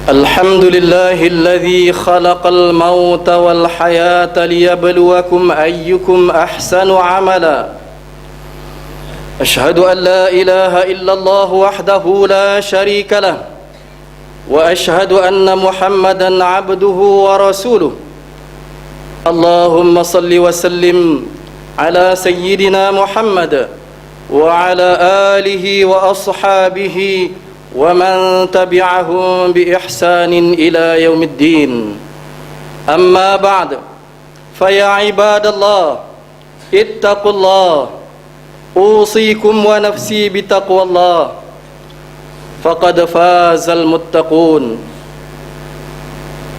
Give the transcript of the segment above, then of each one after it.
الحمد لله الذي خلق الموت والحياة ليبلوكم أيكم أحسن عملا أشهد أن لا إله إلا الله وحده لا شريك له وأشهد أن محمدا عبده ورسوله اللهم صل وسلم على سيدنا محمد وعلى آله وأصحابه ومن تبعهم بإحسان إلى يوم الدين أما بعد فيا عباد الله اتقوا الله أوصيكم ونفسي بتقوى الله فقد فاز المتقون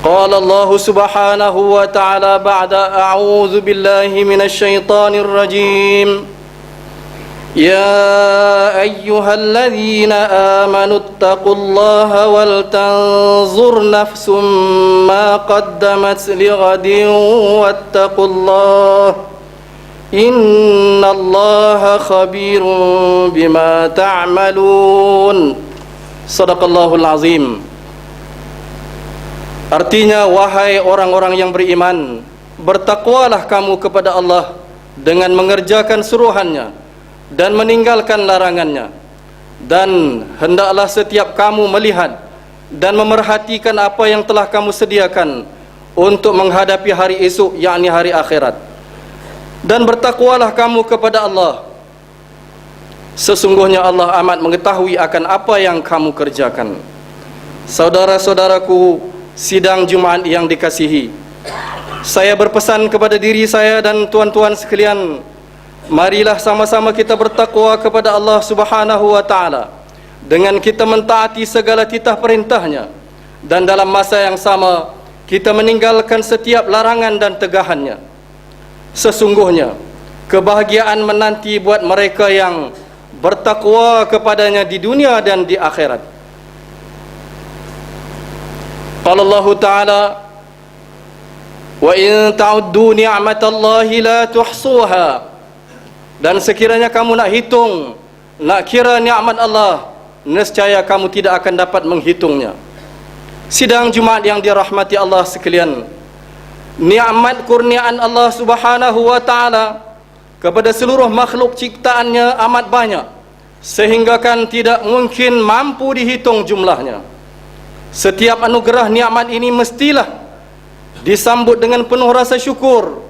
قال الله سبحانه وتعالى بعد أعوذ بالله من الشيطان الرجيم يا أيها الذين آمنوا اتقوا الله ولتنظر نفس ما قدمت لغد واتقوا الله إن الله خبير بما تعملون صدق الله العظيم. Artinya, wahai orang-orang yang beriman, bertakwalah kamu kepada Allah dengan mengerjakan suruhannya dan meninggalkan larangannya, dan hendaklah setiap kamu melihat dan memerhatikan apa yang telah kamu sediakan untuk menghadapi hari esok, yakni hari akhirat. Dan bertakwalah kamu kepada Allah, sesungguhnya Allah amat mengetahui akan apa yang kamu kerjakan. Saudara-saudaraku sidang Jumaat yang dikasihi, saya berpesan kepada diri saya dan tuan-tuan sekalian, marilah sama-sama kita bertakwa kepada Allah Subhanahu wa ta'ala dengan kita mentaati segala titah perintahnya, dan dalam masa yang sama kita meninggalkan setiap larangan dan tegahannya. Sesungguhnya kebahagiaan menanti buat mereka yang bertakwa kepadanya di dunia dan di akhirat. Qala Allah Ta'ala, wa in ta'uddu ni'matallahi la tuhsuha. Dan sekiranya kamu nak hitung, nak kira nikmat Allah, nescaya kamu tidak akan dapat menghitungnya. Sidang Jumaat yang dirahmati Allah sekalian, nikmat kurniaan Allah Subhanahu wa ta'ala kepada seluruh makhluk ciptaannya amat banyak, sehingga kan tidak mungkin mampu dihitung jumlahnya. Setiap anugerah nikmat ini mestilah disambut dengan penuh rasa syukur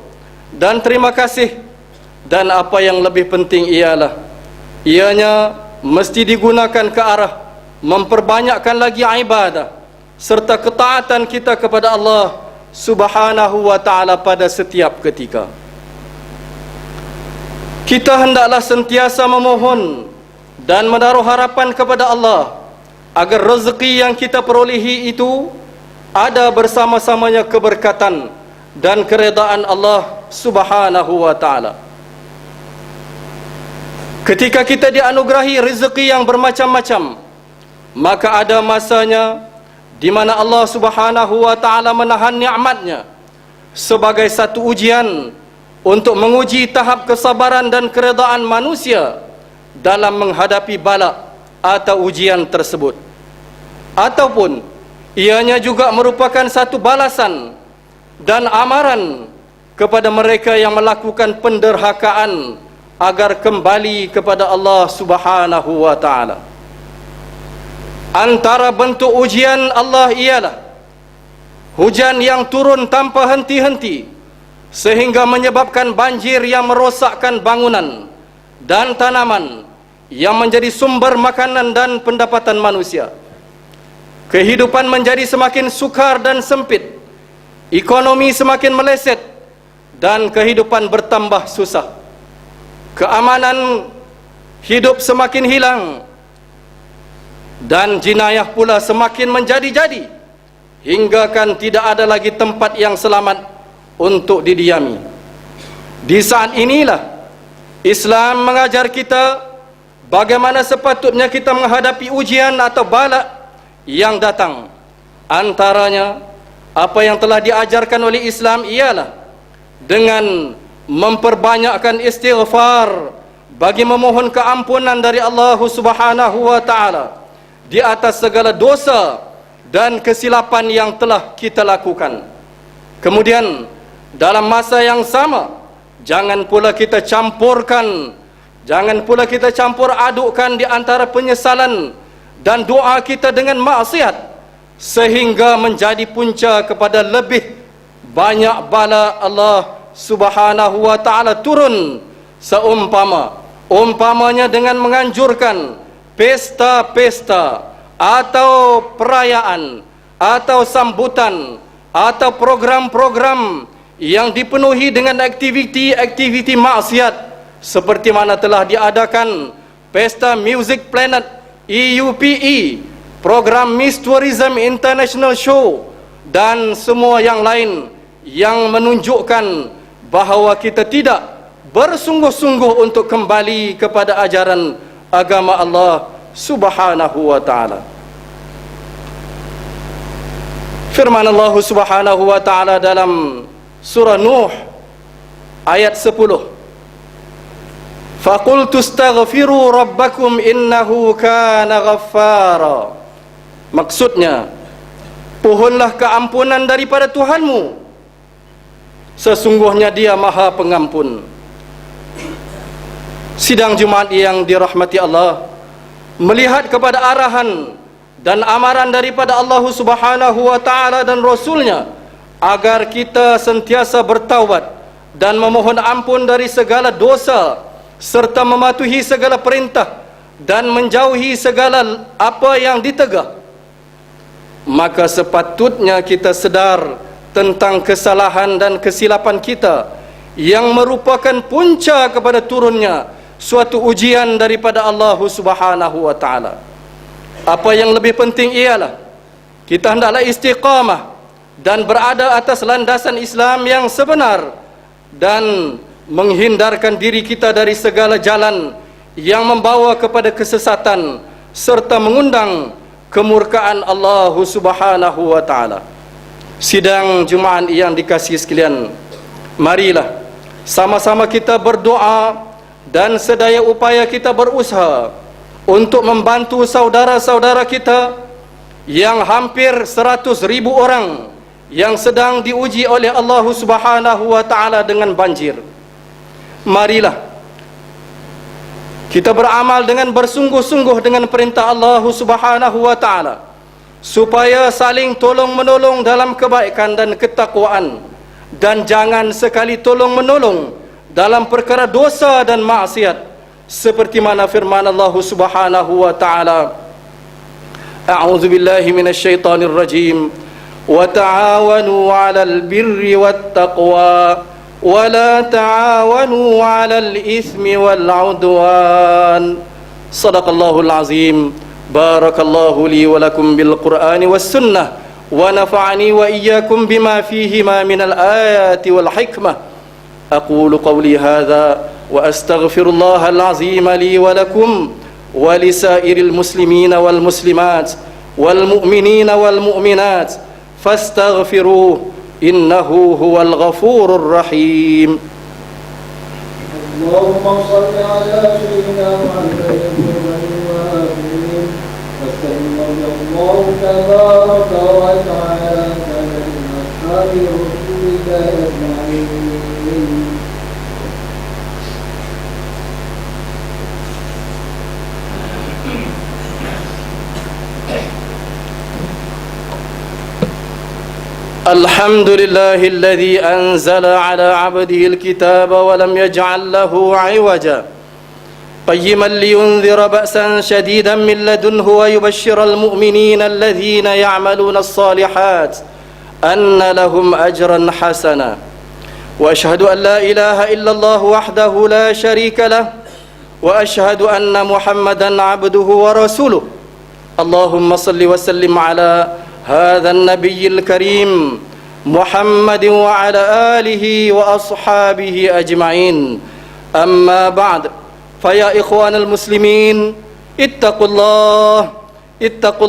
dan terima kasih. Dan apa yang lebih penting ialah ianya mesti digunakan ke arah memperbanyakkan lagi ibadah serta ketaatan kita kepada Allah Subhanahu wa ta'ala pada setiap ketika. Kita hendaklah sentiasa memohon dan menaruh harapan kepada Allah agar rezeki yang kita perolehi itu ada bersama-samanya keberkatan dan keredaan Allah Subhanahu wa ta'ala. Ketika kita dianugerahi rezeki yang bermacam-macam, maka ada masanya di mana Allah Subhanahu wa ta'ala menahan nikmatnya sebagai satu ujian untuk menguji tahap kesabaran dan keredaan manusia dalam menghadapi bala atau ujian tersebut. Ataupun ianya juga merupakan satu balasan dan amaran kepada mereka yang melakukan penderhakaan agar kembali kepada Allah Subhanahu wa ta'ala. Antara bentuk ujian Allah ialah hujan yang turun tanpa henti-henti sehingga menyebabkan banjir yang merosakkan bangunan dan tanaman yang menjadi sumber makanan dan pendapatan manusia. Kehidupan menjadi semakin sukar dan sempit, ekonomi semakin meleset, dan kehidupan bertambah susah. Keamanan hidup semakin hilang, dan jenayah pula semakin menjadi-jadi, hingga kan tidak ada lagi tempat yang selamat untuk didiami. Di saat inilah Islam mengajar kita bagaimana sepatutnya kita menghadapi ujian atau bala yang datang. Antaranya apa yang telah diajarkan oleh Islam ialah dengan memperbanyakkan istighfar bagi memohon keampunan dari Allah Subhanahu wa ta'ala di atas segala dosa dan kesilapan yang telah kita lakukan. Kemudian dalam masa yang sama, jangan pula kita campur adukkan di antara penyesalan dan doa kita dengan maksiat, sehingga menjadi punca kepada lebih banyak bala Allah Subhanahu wa ta'ala turun, umpamanya dengan menganjurkan pesta-pesta atau perayaan atau sambutan atau program-program yang dipenuhi dengan aktiviti maksiat, seperti mana telah diadakan Pesta Music Planet EUPE, program Miss Tourism International Show, dan semua yang lain yang menunjukkan bahawa kita tidak bersungguh-sungguh untuk kembali kepada ajaran agama Allah Subhanahu wa ta'ala. Firman Allah Subhanahu wa ta'ala dalam surah Nuh ayat 10, faqultu astaghfiru rabbakum innahu kana ghaffara. Maksudnya, pohonlah keampunan daripada Tuhanmu, sesungguhnya Dia Maha Pengampun. Sidang Jumaat yang dirahmati Allah, melihat kepada arahan dan amaran daripada Allah Subhanahu wa ta'ala dan Rasulnya agar kita sentiasa bertaubat dan memohon ampun dari segala dosa, serta mematuhi segala perintah dan menjauhi segala apa yang ditegah, maka sepatutnya kita sedar tentang kesalahan dan kesilapan kita yang merupakan punca kepada turunnya suatu ujian daripada Allah Subhanahu wa ta'ala. Apa yang lebih penting ialah kita hendaklah istiqamah dan berada atas landasan Islam yang sebenar, dan menghindarkan diri kita dari segala jalan yang membawa kepada kesesatan serta mengundang kemurkaan Allah Subhanahu wa ta'ala. Sidang Jumaat yang dikasihi sekalian, marilah sama-sama kita berdoa dan sedaya upaya kita berusaha untuk membantu saudara-saudara kita yang hampir 100,000 orang yang sedang diuji oleh Allah Subhanahu wa ta'ala dengan banjir. Marilah kita beramal dengan bersungguh-sungguh dengan perintah Allah Subhanahu wa ta'ala, supaya saling tolong-menolong dalam kebaikan dan ketakwaan, dan jangan sekali tolong-menolong dalam perkara dosa dan maksiat, seperti mana firman Allah Subhanahu wa ta'ala, a'udzu billahi minasyaitonir rajim, wa ta'awanu 'alal birri wat taqwa wa la ta'awanu 'alal itsmi wal 'udwan. Shadaqallahul azim. Barakallahu li wa lakum bil Qur'ani was sunnah, wa nafa'ani wa iyyakum bima fihima minal ayati wal hikmah. Aqulu qawli hadha wa astaghfirullahal azim li wa lakum wa lisairil muslimina wal muslimat wal mu'minina wal mu'minat fastaghfiruhu innahu huwal ghafurur rahim. Allahumma shalli ala sayyidina Muhammadin الله تبارك وتعالى من أصحاب رسولك أجمعين. الحمد لله الذي أنزل على عبده الكتاب ولم يجعل له عوجا قيما لينذر بأسا شديدا من لدنه ويبشر المؤمنين الذين يعملون الصالحات أن لهم أجرا حسنا. وأشهد أن لا إله إلا الله وحده لا شريك له وأشهد أن محمدا عبده ورسوله. اللهم صل وسلم على هذا النبي الكريم محمد وعلى آله وأصحابه أجمعين. أما بعد، فيا إخوان المسلمين اتقوا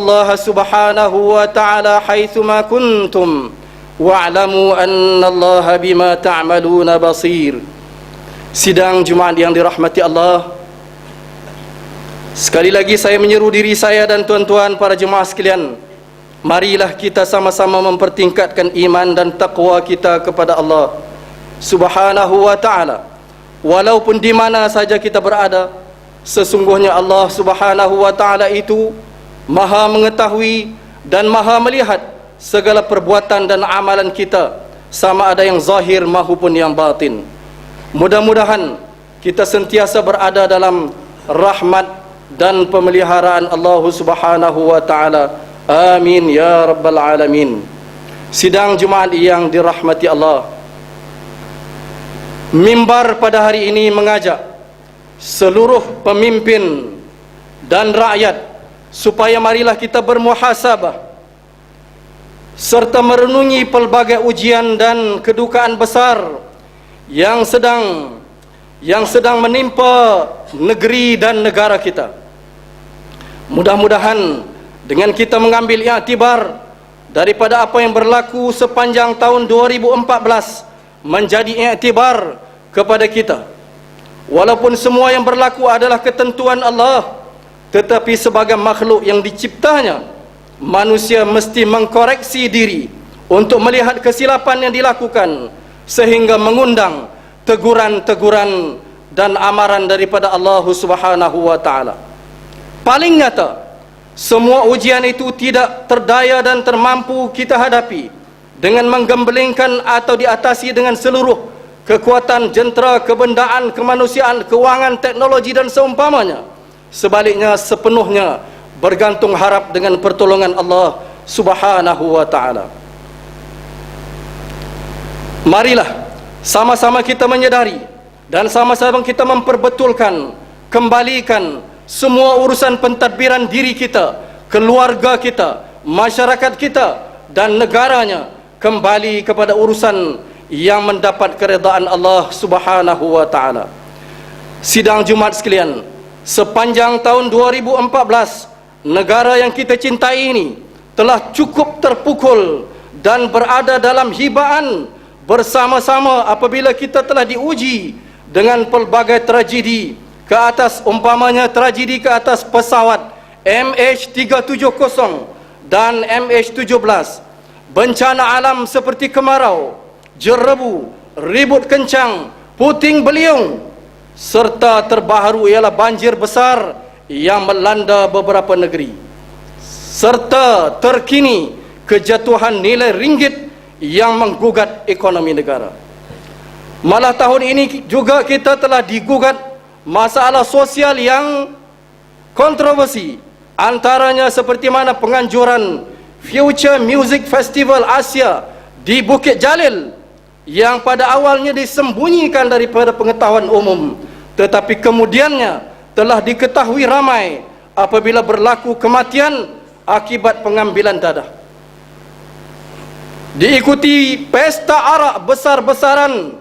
الله سبحانه وتعالى حيثما كنتم واعلموا أن الله بما تعملون بصير. Sidang Jumaat yang dirahmati Allah, sekali lagi saya menyeru diri saya dan tuan-tuan para jemaah sekalian marilah kita sama-sama mempertingkatkan iman dan taqwa kita kepada Allah Subhanahu wa ta'ala. Walaupun di mana saja kita berada, sesungguhnya Allah Subhanahu wa ta'ala itu Maha mengetahui dan Maha melihat segala perbuatan dan amalan kita, sama ada yang zahir maupun yang batin. Mudah-mudahan kita sentiasa berada dalam rahmat dan pemeliharaan Allah Subhanahu wa ta'ala. Amin ya rabbal alamin. Sidang Jumaat yang dirahmati Allah, mimbar pada hari ini mengajak seluruh pemimpin dan rakyat supaya marilah kita bermuhasabah serta merenungi pelbagai ujian dan kedukaan besar yang sedang menimpa negeri dan negara kita. Mudah-mudahan dengan kita mengambil iktibar daripada apa yang berlaku sepanjang tahun 2014 menjadi iktibar kepada kita. Walaupun semua yang berlaku adalah ketentuan Allah, tetapi sebagai makhluk yang diciptanya, manusia mesti mengkoreksi diri untuk melihat kesilapan yang dilakukan, sehingga mengundang teguran-teguran dan amaran daripada Allah Subhanahu wa ta'ala. Paling nyata, semua ujian itu tidak terdaya dan termampu kita hadapi dengan menggembelengkan atau diatasi dengan seluruh kekuatan jentera, kebendaan, kemanusiaan, kewangan, teknologi dan seumpamanya. Sebaliknya sepenuhnya bergantung harap dengan pertolongan Allah Subhanahu wa ta'ala. Marilah sama-sama kita menyadari dan sama-sama kita memperbetulkan, kembalikan semua urusan pentadbiran diri kita, keluarga kita, masyarakat kita dan negaranya kembali kepada urusan yang mendapat keredaan Allah Subhanahu wa ta'ala. Sidang Jumat sekalian, sepanjang tahun 2014, negara yang kita cintai ini telah cukup terpukul dan berada dalam hibaan bersama-sama apabila kita telah diuji dengan pelbagai tragedi ke atas, umpamanya tragedi ke atas pesawat MH370 dan MH17, bencana alam seperti kemarau, jerebu, ribut kencang, puting beliung, serta terbaru ialah banjir besar yang melanda beberapa negeri, serta terkini kejatuhan nilai ringgit yang menggugat ekonomi negara. Malah tahun ini juga kita telah digugat masalah sosial yang kontroversi, antaranya seperti mana penganjuran Future Music Festival Asia di Bukit Jalil yang pada awalnya disembunyikan daripada pengetahuan umum, tetapi kemudiannya telah diketahui ramai apabila berlaku kematian akibat pengambilan dadah. Diikuti pesta arak besar-besaran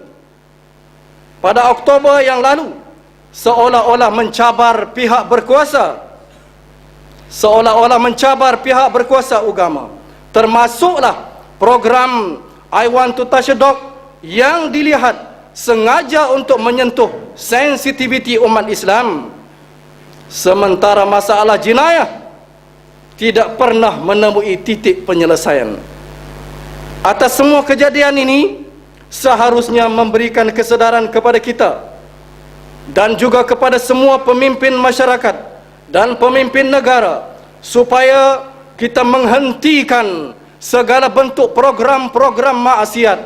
pada Oktober yang lalu, seolah-olah mencabar pihak berkuasa agama, termasuklah program I Want to Touch a Dog yang dilihat sengaja untuk menyentuh sensitiviti umat Islam, sementara masalah jenayah tidak pernah menemui titik penyelesaian. Atas semua kejadian ini seharusnya memberikan kesedaran kepada kita dan juga kepada semua pemimpin masyarakat dan pemimpin negara supaya kita menghentikan segala bentuk program-program maksiat,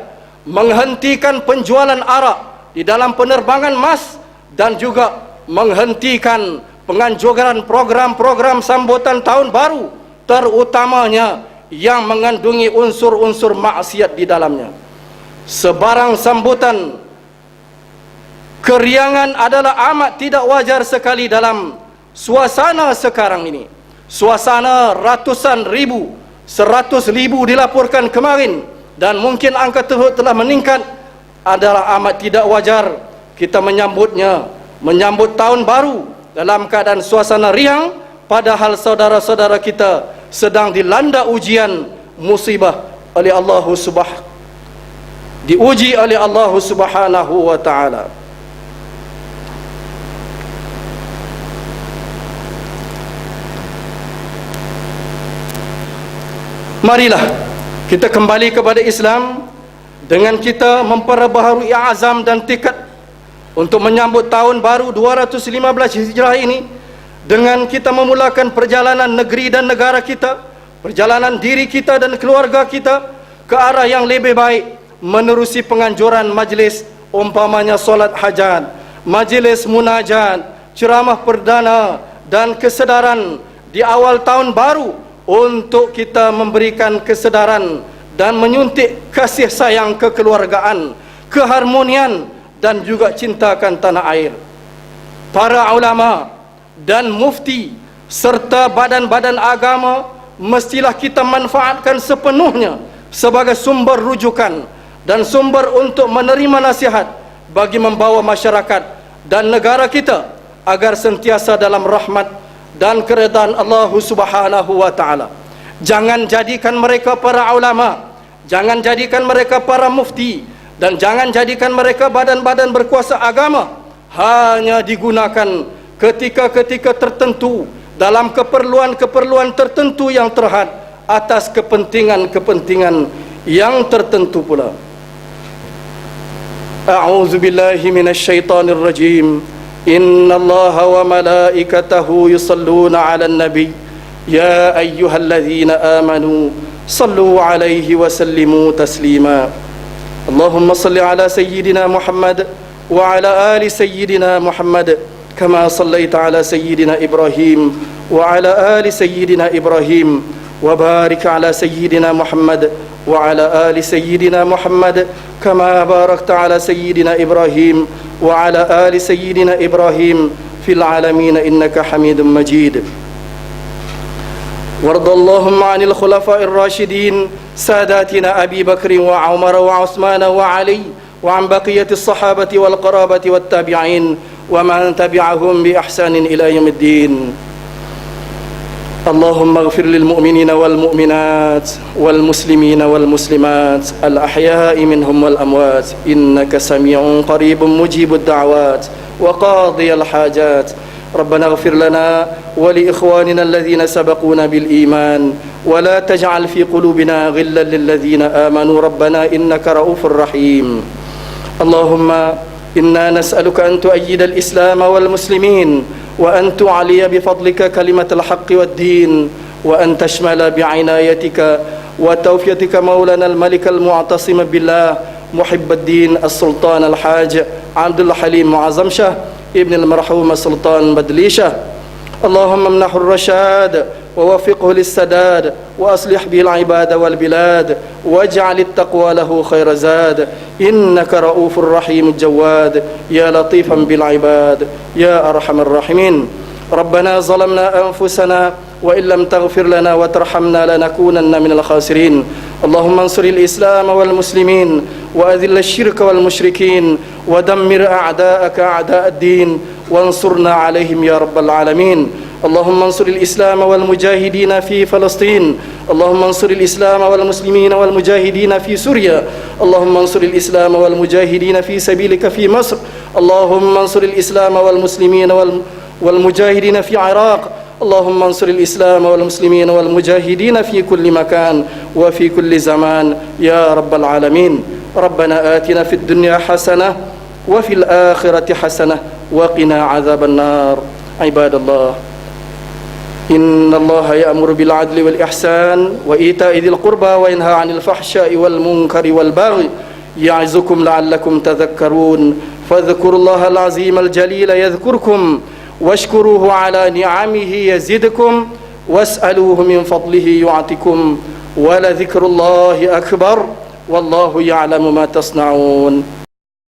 menghentikan penjualan arak di dalam penerbangan mas, dan juga menghentikan penganjuran program-program sambutan tahun baru, terutamanya yang mengandungi unsur-unsur maksiat di dalamnya. Sebarang sambutan keriangan adalah amat tidak wajar sekali dalam suasana sekarang ini. Suasana ratusan ribu, 100 ribu dilaporkan kemarin, dan mungkin angka tersebut telah meningkat. Adalah amat tidak wajar kita menyambut tahun baru dalam keadaan suasana riang, padahal saudara-saudara kita sedang dilanda ujian musibah oleh diuji oleh Allah Subhanahu wa ta'ala. Marilah kita kembali kepada Islam dengan kita memperbaharui azam dan tekad untuk menyambut tahun baru 215 Hijrah ini, dengan kita memulakan perjalanan negeri dan negara kita, perjalanan diri kita dan keluarga kita ke arah yang lebih baik, menerusi penganjuran majlis umpamanya solat hajat, majlis munajat, ceramah perdana dan kesedaran di awal tahun baru, untuk kita memberikan kesedaran dan menyuntik kasih sayang kekeluargaan, keharmonian dan juga cintakan tanah air. Para ulama dan mufti serta badan-badan agama mestilah kita manfaatkan sepenuhnya sebagai sumber rujukan dan sumber untuk menerima nasihat bagi membawa masyarakat dan negara kita agar sentiasa dalam rahmat dan keredaan Allah Subhanahu wa taala. Jangan jadikan mereka para ulama, jangan jadikan mereka para mufti, dan jangan jadikan mereka badan-badan berkuasa agama hanya digunakan ketika-ketika tertentu dalam keperluan-keperluan tertentu yang terhad atas kepentingan-kepentingan yang tertentu pula. A'udzu billahi minasyaitonir rajim. Innallaha wa malaikatahu yusalluna 'alan nabi ya ayyuhalladzina amanu sallu 'alaihi wa sallimu taslima. Allahumma salli 'ala sayyidina Muhammad wa 'ala ali sayyidina Muhammad kama sallaita 'ala sayyidina Ibrahim wa 'ala ali sayyidina Ibrahim wa barik 'ala sayyidina Muhammad wa 'ala ali sayyidina Muhammad kama barakta 'ala sayyidina Ibrahim wa 'ala ali sayyidina Ibrahim fil 'alamin innaka Hamidum Majid. وارض اللهم عن الخلفاء الراشدين ساداتنا أبي بكر وعمر وعثمان وعلي وعن بقية الصحابة والقرابة والتابعين ومن تبعهم بإحسان إلى يوم الدين. اللهم اغفر للمؤمنين والمؤمنات والمسلمين والمسلمات الأحياء منهم والأموات إنك سميع قريب مجيب الدعوات وقاضي الحاجات. ربنا اغفر لنا ولإخواننا الذين سبقونا بالإيمان ولا تجعل في قلوبنا غلا للذين آمنوا ربنا إنك رؤوف رحيم. اللهم إنا نسألك أن تؤيد الإسلام والمسلمين وأن تعلي بفضلك كلمة الحق والدين وأن تشمل بعنايتك وتوفيقك مولانا الملك المعتصم بالله محب الدين السلطان الحاج عبد الحليم معظم شه ابن المرحوم السلطان بدليشه. اللهم امنح الرشاد ووفقه للسداد وأصلح به العباد والبلاد واجعل التقوى له خير زاد إنك رؤوف رحيم الجواد يا لطيفا بالعباد يا أرحم الراحمين. ربنا ظلمنا أنفسنا وإن لم تغفر لنا وترحمنا لنكونن من الخاسرين. اللهم انصر الإسلام والمسلمين وأذل الشرك والمشركين ودمر أعداءك أعداء الدين وانصرنا عليهم يا رب العالمين. اللهم انصر الإسلام والمجاهدين في فلسطين. اللهم انصر الإسلام والمسلمين والمجاهدين في سوريا. اللهم انصر الإسلام والمجاهدين في سبيلك في مصر. اللهم انصر الإسلام والمسلمين والمجاهدين في العراق. اللهم انصر الإسلام والمسلمين والمجاهدين في كل مكان وفي كل زمان يا رب العالمين. ربنا آتنا في الدنيا حسنة وفي الآخرة حسنة وقنا عذاب النار. عباد الله إن الله يأمر بالعدل والإحسان وإيتاء ذي القربى وينهى عن الفحشاء والمنكر والبغي يعظكم لعلكم تذكرون. فاذكروا الله العظيم الجليل يذكركم واشكروه على نعمه يزدكم واسألوه من فضله يعطكم ولذكر الله أكبر والله يعلم ما تصنعون.